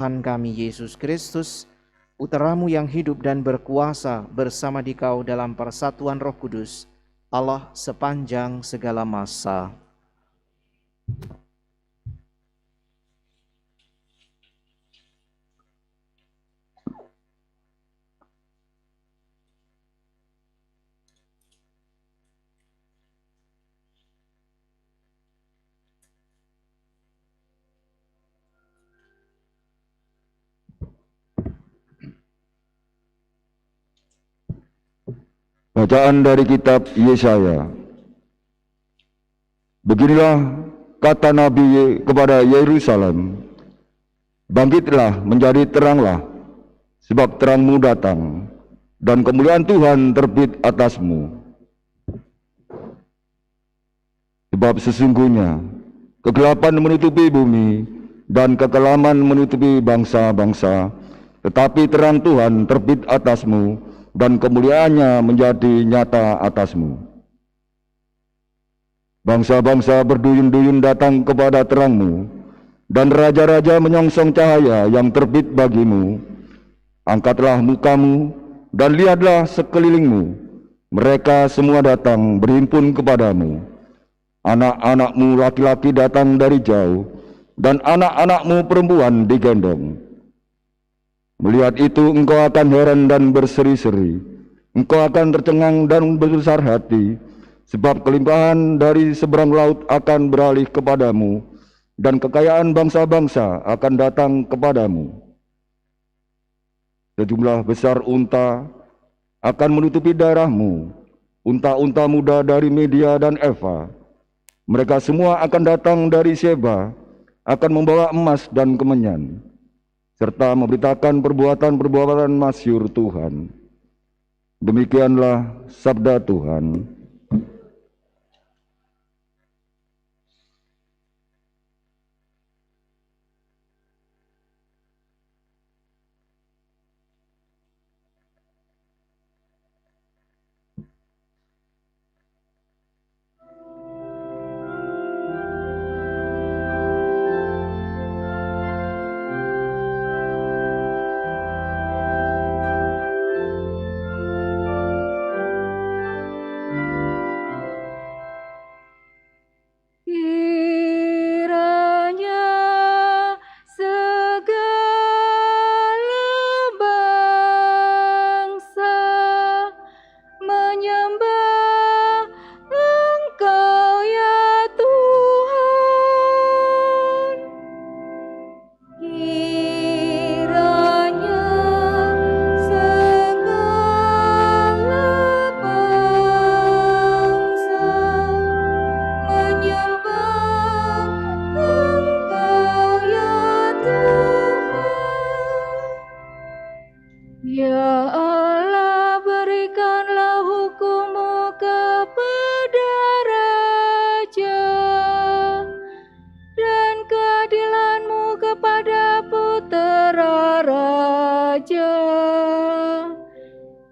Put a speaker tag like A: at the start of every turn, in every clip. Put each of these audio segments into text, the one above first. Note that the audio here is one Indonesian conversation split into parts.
A: Tuhan kami Yesus Kristus, Putra-Mu yang hidup dan berkuasa bersama Dikau dalam persatuan Roh Kudus, Allah sepanjang segala masa.
B: Bacaan dari kitab Yesaya. Beginilah kata Nabi kepada Yerusalem, bangkitlah menjadi teranglah, sebab terangmu datang, dan kemuliaan Tuhan terbit atasmu. Sebab sesungguhnya kegelapan menutupi bumi, dan kekelaman menutupi bangsa-bangsa, tetapi terang Tuhan terbit atasmu, dan kemuliaannya menjadi nyata atasmu. Bangsa-bangsa berduyun-duyun datang kepada terangmu, dan raja-raja menyongsong cahaya yang terbit bagimu. Angkatlah mukamu, dan lihatlah sekelilingmu. Mereka semua datang berhimpun kepadamu. Anak-anakmu laki-laki datang dari jauh, dan anak-anakmu perempuan digendong. Melihat itu engkau akan heran dan berseri-seri, engkau akan tercengang dan berbesar hati, sebab kelimpahan dari seberang laut akan beralih kepadamu, dan kekayaan bangsa-bangsa akan datang kepadamu. Sejumlah besar unta akan menutupi daerahmu, unta-unta muda dari Media dan Eva. Mereka semua akan datang dari Sheba, akan membawa emas dan kemenyan, serta memberitakan perbuatan-perbuatan masyhur Tuhan. Demikianlah sabda Tuhan.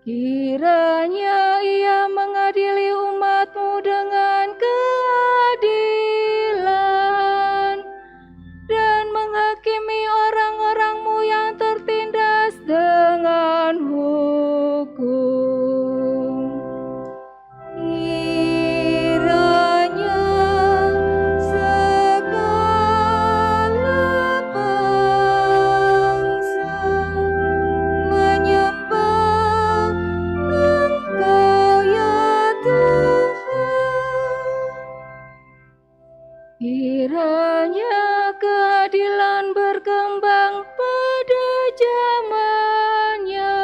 C: Kiranya Ia mengadili umat-Mu dengan keadilan dan menghakimi orang-orang-Mu yang tertindas dengan hukum. Kiranya segala bangsa menyembah Engkau ya Tuhan. Kiranya keadilan berkembang pada zamannya,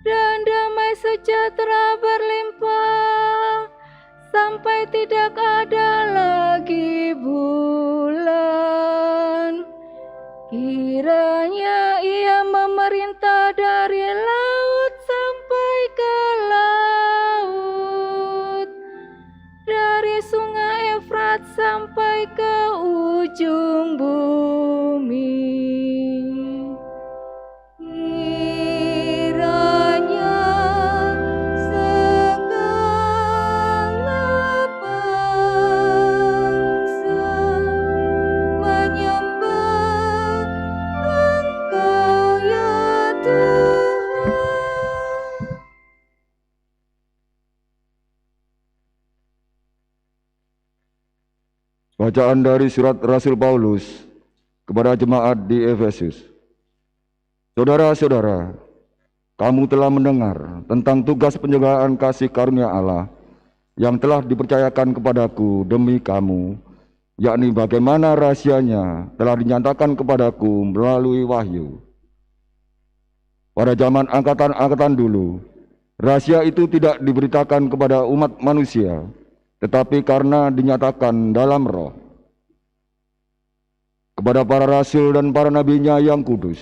C: dan damai sejahtera berlimpah sampai tidak ada lagi bulan. Kiranya Ia memerintah dari laut sampai ke laut, dari sungai Efrat sampai ke ujung bumi. Kiranya segala bangsa menyembah
B: Bacaan dari surat Rasul Paulus kepada jemaat di Efesus. Saudara-saudara, kamu telah mendengar tentang tugas penjagaan kasih karunia Allah yang telah dipercayakan kepadaku demi kamu, yakni bagaimana rahasianya telah dinyatakan kepadaku melalui wahyu. Pada zaman angkatan-angkatan dulu, rahasia itu tidak diberitakan kepada umat manusia, tetapi karena dinyatakan dalam roh kepada para rasul dan para nabinya yang kudus.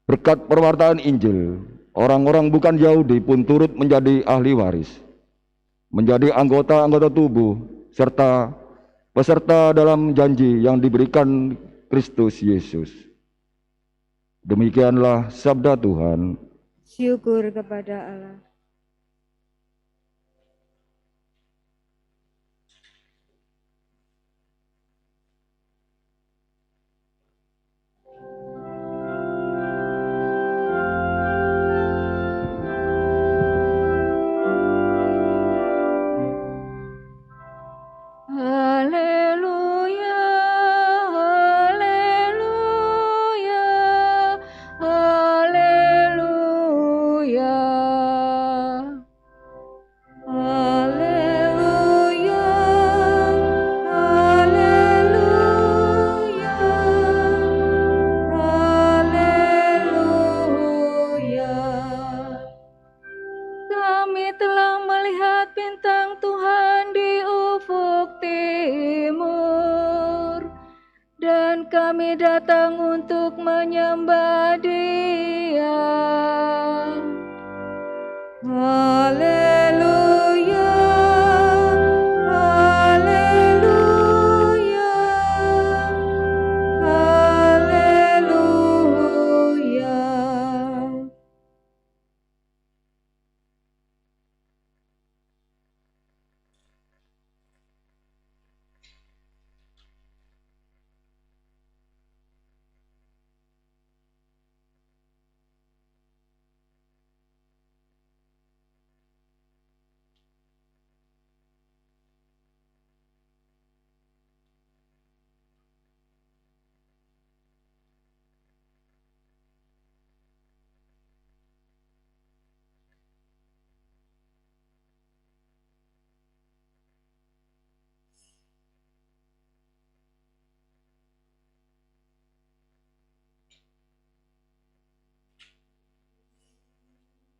B: Berkat perwartaan Injil, orang-orang bukan Yahudi pun turut menjadi ahli waris, menjadi anggota-anggota tubuh, serta peserta dalam janji yang diberikan Kristus Yesus. Demikianlah sabda Tuhan.
C: Syukur kepada Allah. Haleluya, haleluya, haleluya. Haleluya, haleluya, haleluya. Kami telah melihat bintang Tuhan di ufuk timur, dan kami datang untuk menyembah Dia. Haleluya, haleluya, haleluya.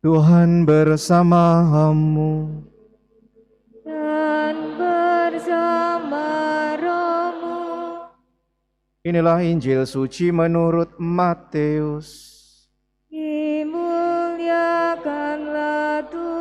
A: Tuhan bersamamu.
C: Dan bersama rohmu.
A: Inilah Injil suci menurut Matius.
C: Dimuliakanlah Tuhan.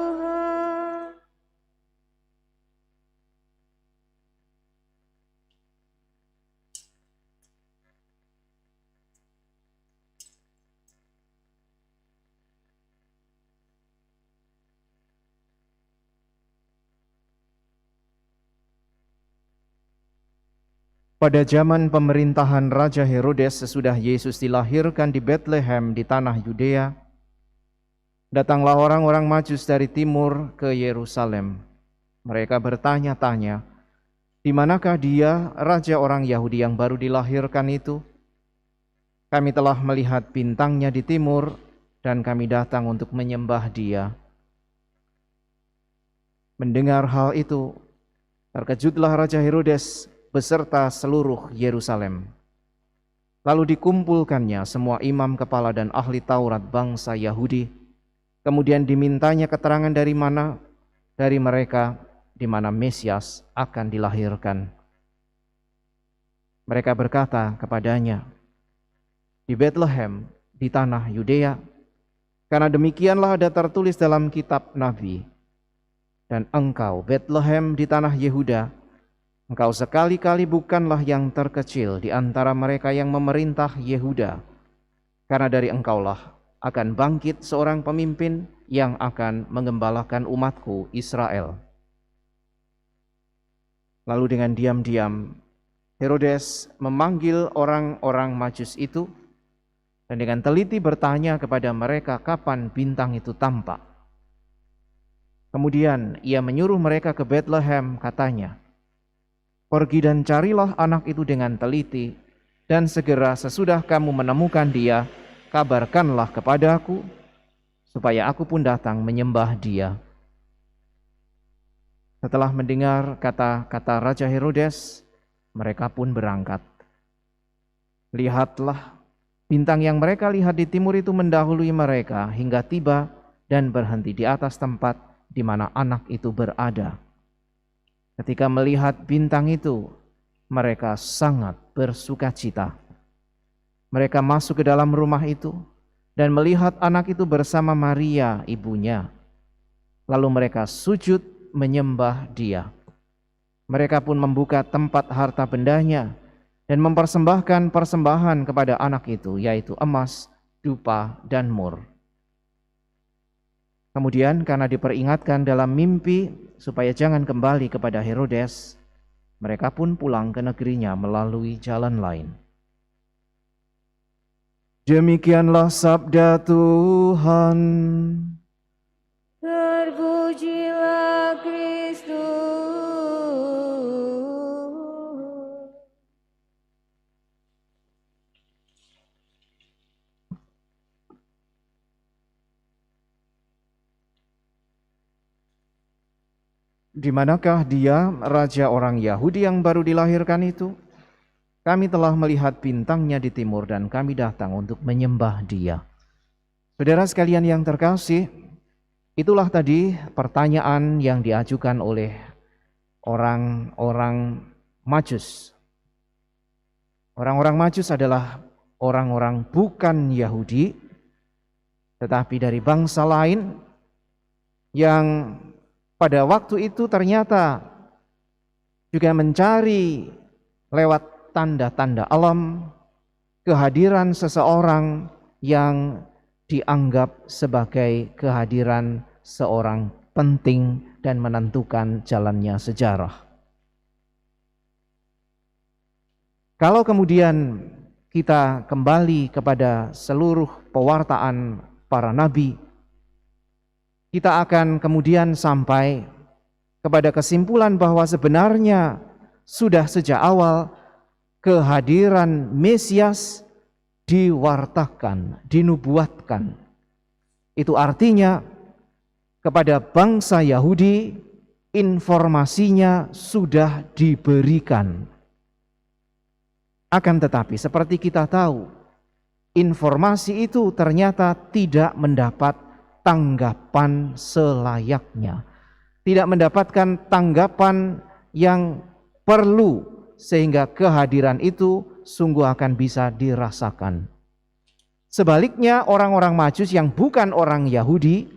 A: Pada zaman pemerintahan Raja Herodes sesudah Yesus dilahirkan di Bethlehem di tanah Yudea, datanglah orang-orang Majus dari timur ke Yerusalem. Mereka bertanya-tanya, di manakah dia, raja orang Yahudi yang baru dilahirkan itu? Kami telah melihat bintangnya di timur, dan kami datang untuk menyembah dia. Mendengar hal itu, terkejutlah Raja Herodes beserta seluruh Yerusalem. Lalu dikumpulkannya semua imam kepala dan ahli Taurat bangsa Yahudi. Kemudian dimintanya keterangan dari mereka di mana Mesias akan dilahirkan. Mereka berkata kepadanya, di Bethlehem di tanah Yudea, karena demikianlah ada tertulis dalam kitab Nabi. Dan engkau Bethlehem di tanah Yehuda, engkau sekali-kali bukanlah yang terkecil di antara mereka yang memerintah Yehuda, karena dari engkaulah akan bangkit seorang pemimpin yang akan mengembalakan umatku Israel. Lalu dengan diam-diam Herodes memanggil orang-orang Majus itu dan dengan teliti bertanya kepada mereka kapan bintang itu tampak. Kemudian ia menyuruh mereka ke Bethlehem, katanya, Pergi dan carilah anak itu dengan teliti, dan segera sesudah kamu menemukan dia, kabarkanlah kepadaku, supaya aku pun datang menyembah dia." Setelah mendengar kata-kata Raja Herodes, mereka pun berangkat. Lihatlah, bintang yang mereka lihat di timur itu mendahului mereka hingga tiba dan berhenti di atas tempat di mana anak itu berada. Ketika melihat bintang itu, mereka sangat bersukacita. Mereka masuk ke dalam rumah itu dan melihat anak itu bersama Maria, ibunya. Lalu mereka sujud menyembah dia. Mereka pun membuka tempat harta bendanya dan mempersembahkan persembahan kepada anak itu, yaitu emas, dupa, dan mur. Kemudian karena diperingatkan dalam mimpi supaya jangan kembali kepada Herodes, mereka pun pulang ke negerinya melalui jalan lain. Demikianlah sabda Tuhan.
C: Terpujilah Kristus.
A: Di manakah dia, raja orang Yahudi yang baru dilahirkan itu? Kami telah melihat bintangnya di timur dan kami datang untuk menyembah dia. Saudara sekalian yang terkasih, itulah tadi pertanyaan yang diajukan oleh orang-orang Majus. Orang-orang Majus adalah orang-orang bukan Yahudi, tetapi dari bangsa lain yang pada waktu itu ternyata juga mencari lewat tanda-tanda alam kehadiran seseorang yang dianggap sebagai kehadiran seorang penting dan menentukan jalannya sejarah. Kalau kemudian kita kembali kepada seluruh pewartaan para nabi, kita akan kemudian sampai kepada kesimpulan bahwa sebenarnya sudah sejak awal kehadiran Mesias diwartakan, dinubuatkan. Itu artinya kepada bangsa Yahudi informasinya sudah diberikan. Akan tetapi seperti kita tahu, informasi itu ternyata tidak mendapat tanggapan selayaknya, tidak mendapatkan tanggapan yang perlu sehingga kehadiran itu sungguh akan bisa dirasakan. Sebaliknya orang-orang Majus yang bukan orang Yahudi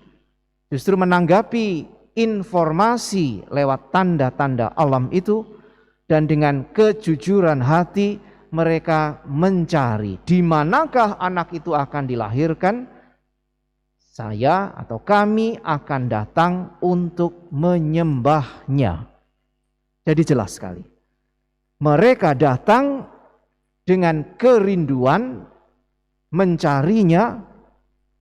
A: justru menanggapi informasi lewat tanda-tanda alam itu dan dengan kejujuran hati mereka mencari di manakah anak itu akan dilahirkan. Saya atau kami akan datang untuk menyembahnya. Jadi jelas sekali. Mereka datang dengan kerinduan mencarinya,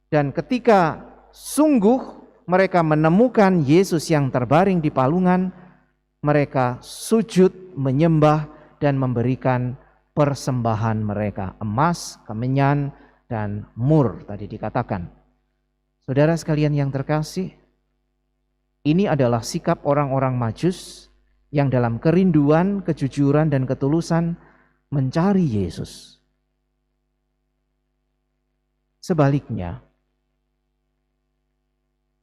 A: dan ketika sungguh mereka menemukan Yesus yang terbaring di palungan, mereka sujud menyembah dan memberikan persembahan mereka, emas, kemenyan, dan mur tadi dikatakan. Saudara sekalian yang terkasih, ini adalah sikap orang-orang Majus yang dalam kerinduan, kejujuran, dan ketulusan mencari Yesus. Sebaliknya,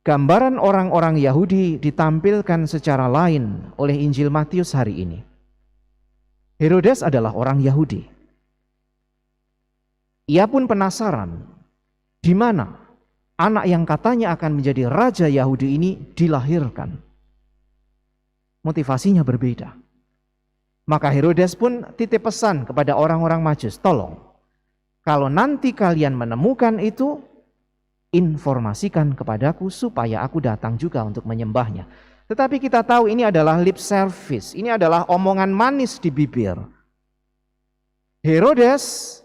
A: gambaran orang-orang Yahudi ditampilkan secara lain oleh Injil Matius hari ini. Herodes adalah orang Yahudi. Ia pun penasaran, di mana anak yang katanya akan menjadi raja Yahudi ini dilahirkan. Motivasinya berbeda. Maka Herodes pun titip pesan kepada orang-orang Majus, tolong, kalau nanti kalian menemukan itu, informasikan kepadaku supaya aku datang juga untuk menyembahnya. Tetapi kita tahu ini adalah lip service, ini adalah omongan manis di bibir. Herodes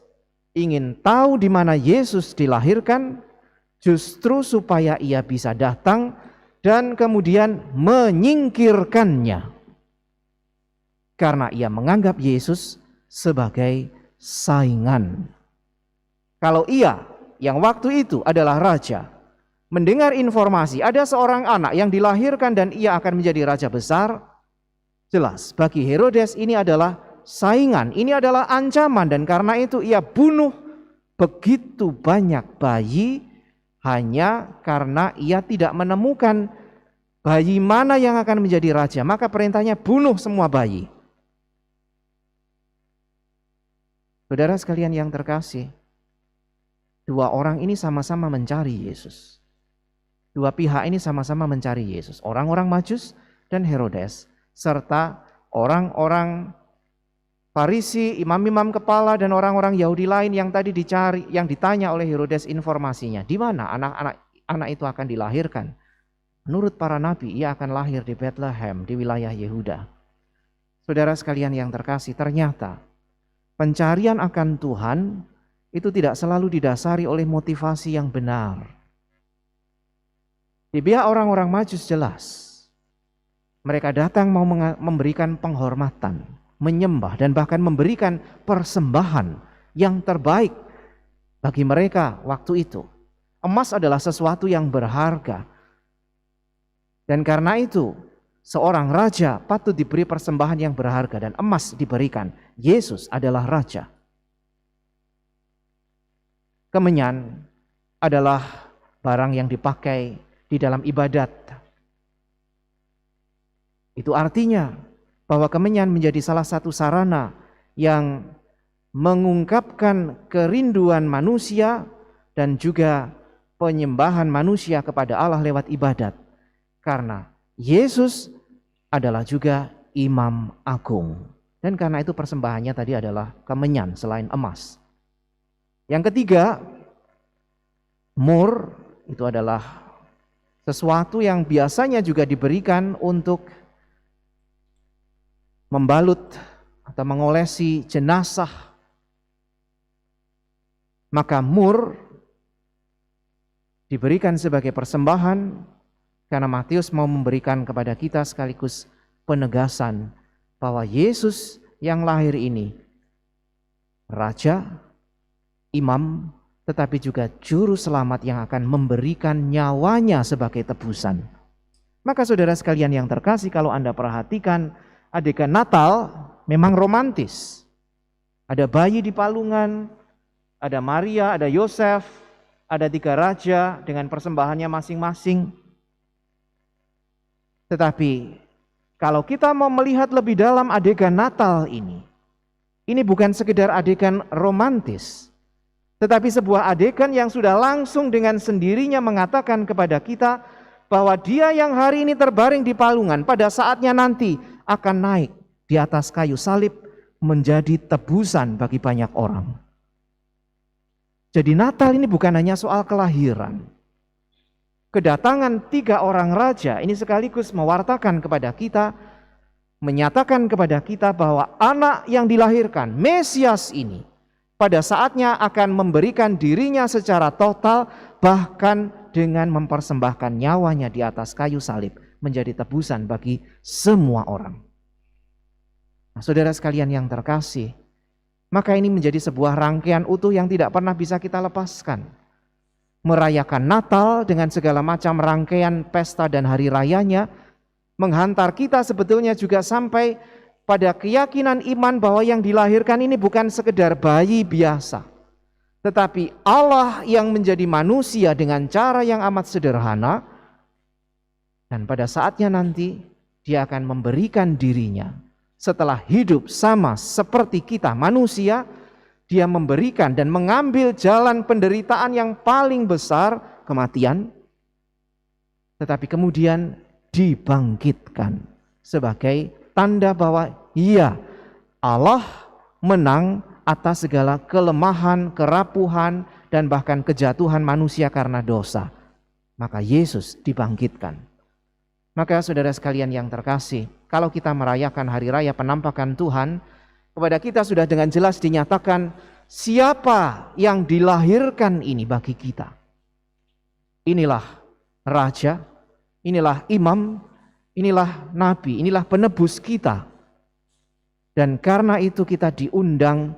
A: ingin tahu di mana Yesus dilahirkan, justru supaya ia bisa datang dan kemudian menyingkirkannya. karena ia menganggap Yesus sebagai saingan. Kalau ia yang waktu itu adalah raja, mendengar informasi ada seorang anak yang dilahirkan dan ia akan menjadi raja besar, jelas bagi Herodes ini adalah saingan, ini adalah ancaman, dan karena itu ia bunuh begitu banyak bayi hanya karena ia tidak menemukan bayi mana yang akan menjadi raja. Maka perintahnya bunuh semua bayi. Saudara sekalian yang terkasih, dua orang ini sama-sama mencari Yesus. Dua pihak ini sama-sama mencari Yesus. Orang-orang Majus dan Herodes, serta orang-orang Farisi, imam-imam kepala, dan orang-orang Yahudi lain yang tadi dicari, yang ditanya oleh Herodes informasinya. Di mana anak itu akan dilahirkan? Menurut para nabi, ia akan lahir di Bethlehem, di wilayah Yehuda. Saudara sekalian yang terkasih, ternyata pencarian akan Tuhan itu tidak selalu didasari oleh motivasi yang benar. Di pihak orang-orang Majus jelas, mereka datang mau memberikan penghormatan, menyembah, dan bahkan memberikan persembahan yang terbaik bagi mereka waktu itu. Emas adalah sesuatu yang berharga. Dan karena itu, seorang raja patut diberi persembahan yang berharga dan emas diberikan. Yesus adalah raja. Kemenyan adalah barang yang dipakai di dalam ibadat. Itu artinya bahwa kemenyan menjadi salah satu sarana yang mengungkapkan kerinduan manusia dan juga penyembahan manusia kepada Allah lewat ibadat. Karena Yesus adalah juga imam agung. Dan karena itu persembahannya tadi adalah kemenyan selain emas. Yang ketiga, mur itu adalah sesuatu yang biasanya juga diberikan untuk membalut atau mengolesi jenazah. Maka mur diberikan sebagai persembahan karena Matius mau memberikan kepada kita sekaligus penegasan bahwa Yesus yang lahir ini raja, imam, tetapi juga juru selamat yang akan memberikan nyawanya sebagai tebusan. Maka saudara sekalian yang terkasih, kalau Anda perhatikan adegan Natal memang romantis. Ada bayi di palungan, ada Maria, ada Yosef, ada 3 raja dengan persembahannya masing-masing. Tetapi kalau kita mau melihat lebih dalam adegan Natal ini bukan sekedar adegan romantis, tetapi sebuah adegan yang sudah langsung dengan sendirinya mengatakan kepada kita bahwa Dia yang hari ini terbaring di palungan pada saatnya nanti akan naik di atas kayu salib menjadi tebusan bagi banyak orang. Jadi Natal ini bukan hanya soal kelahiran. Kedatangan 3 orang raja ini sekaligus mewartakan kepada kita, menyatakan kepada kita bahwa anak yang dilahirkan, Mesias ini, pada saatnya akan memberikan dirinya secara total, bahkan dengan mempersembahkan nyawanya di atas kayu salib, menjadi tebusan bagi semua orang. Nah, saudara sekalian yang terkasih, maka ini menjadi sebuah rangkaian utuh yang tidak pernah bisa kita lepaskan. Merayakan Natal dengan segala macam rangkaian pesta dan hari rayanya menghantar kita sebetulnya juga sampai pada keyakinan iman bahwa yang dilahirkan ini bukan sekedar bayi biasa, tetapi Allah yang menjadi manusia dengan cara yang amat sederhana, dan pada saatnya nanti Dia akan memberikan dirinya setelah hidup sama seperti kita manusia. Dia memberikan dan mengambil jalan penderitaan yang paling besar, kematian, tetapi kemudian dibangkitkan sebagai tanda bahwa iya, Allah menang atas segala kelemahan, kerapuhan, dan bahkan kejatuhan manusia karena dosa. Maka Yesus dibangkitkan. Maka saudara sekalian yang terkasih, kalau kita merayakan hari raya penampakan Tuhan, kepada kita sudah dengan jelas dinyatakan siapa yang dilahirkan ini bagi kita. Inilah raja, inilah imam, inilah nabi, inilah penebus kita. Dan karena itu kita diundang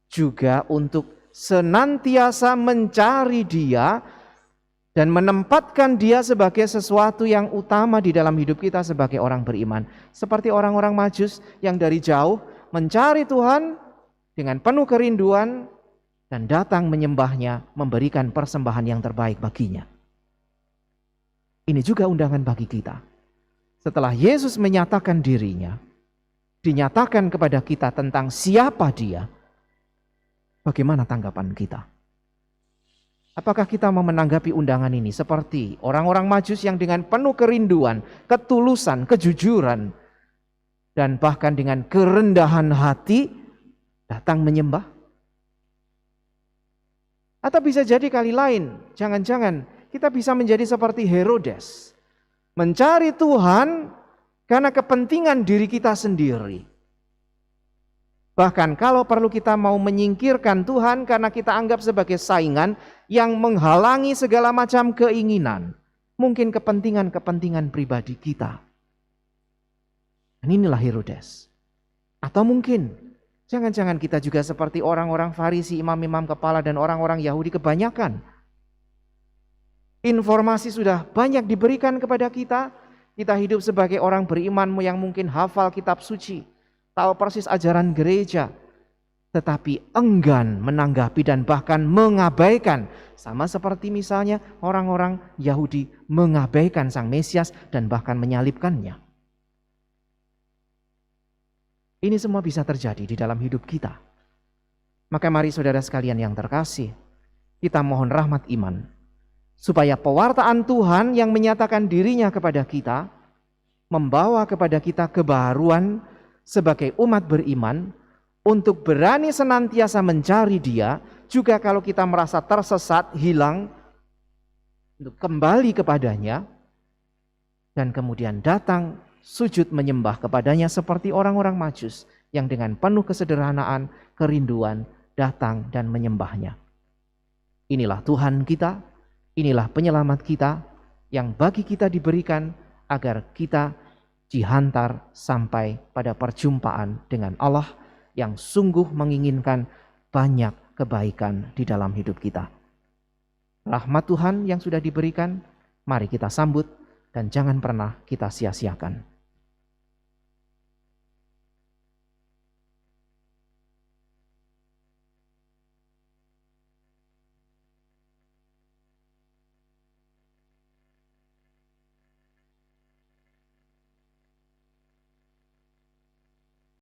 A: juga untuk senantiasa mencari Dia dan menempatkan Dia sebagai sesuatu yang utama di dalam hidup kita sebagai orang beriman. Seperti orang-orang Majus yang dari jauh mencari Tuhan dengan penuh kerinduan dan datang menyembahnya, memberikan persembahan yang terbaik baginya. Ini juga undangan bagi kita. Setelah Yesus menyatakan dirinya, dinyatakan kepada kita tentang siapa Dia, bagaimana tanggapan kita? Apakah kita mau menanggapi undangan ini seperti orang-orang Majus yang dengan penuh kerinduan, ketulusan, kejujuran, dan bahkan dengan kerendahan hati datang menyembah? Atau bisa jadi kali lain, jangan-jangan kita bisa menjadi seperti Herodes, mencari Tuhan karena kepentingan diri kita sendiri. Bahkan kalau perlu kita mau menyingkirkan Tuhan karena kita anggap sebagai saingan yang menghalangi segala macam keinginan. Mungkin kepentingan-kepentingan pribadi kita. Dan inilah Herodes. Atau mungkin jangan-jangan kita juga seperti orang-orang Farisi, imam-imam kepala dan orang-orang Yahudi kebanyakan. Informasi sudah banyak diberikan kepada kita. Kita hidup sebagai orang beriman yang mungkin hafal kitab suci, tahu persis ajaran gereja, tetapi enggan menanggapi dan bahkan mengabaikan. Sama seperti misalnya orang-orang Yahudi mengabaikan Sang Mesias dan bahkan menyalibkannya. Ini semua bisa terjadi di dalam hidup kita. Maka mari saudara sekalian yang terkasih, kita mohon rahmat iman, supaya pewartaan Tuhan yang menyatakan dirinya kepada kita, membawa kepada kita kebaharuan sebagai umat beriman, untuk berani senantiasa mencari Dia, juga kalau kita merasa tersesat, hilang, untuk kembali kepadanya, dan kemudian datang sujud menyembah kepadanya seperti orang-orang Majus yang dengan penuh kesederhanaan, kerinduan, datang dan menyembahnya. Inilah Tuhan kita, inilah penyelamat kita, yang bagi kita diberikan agar kita dihantar sampai pada perjumpaan dengan Allah yang sungguh menginginkan banyak kebaikan di dalam hidup kita. Rahmat Tuhan yang sudah diberikan, mari kita sambut dan jangan pernah kita sia-siakan.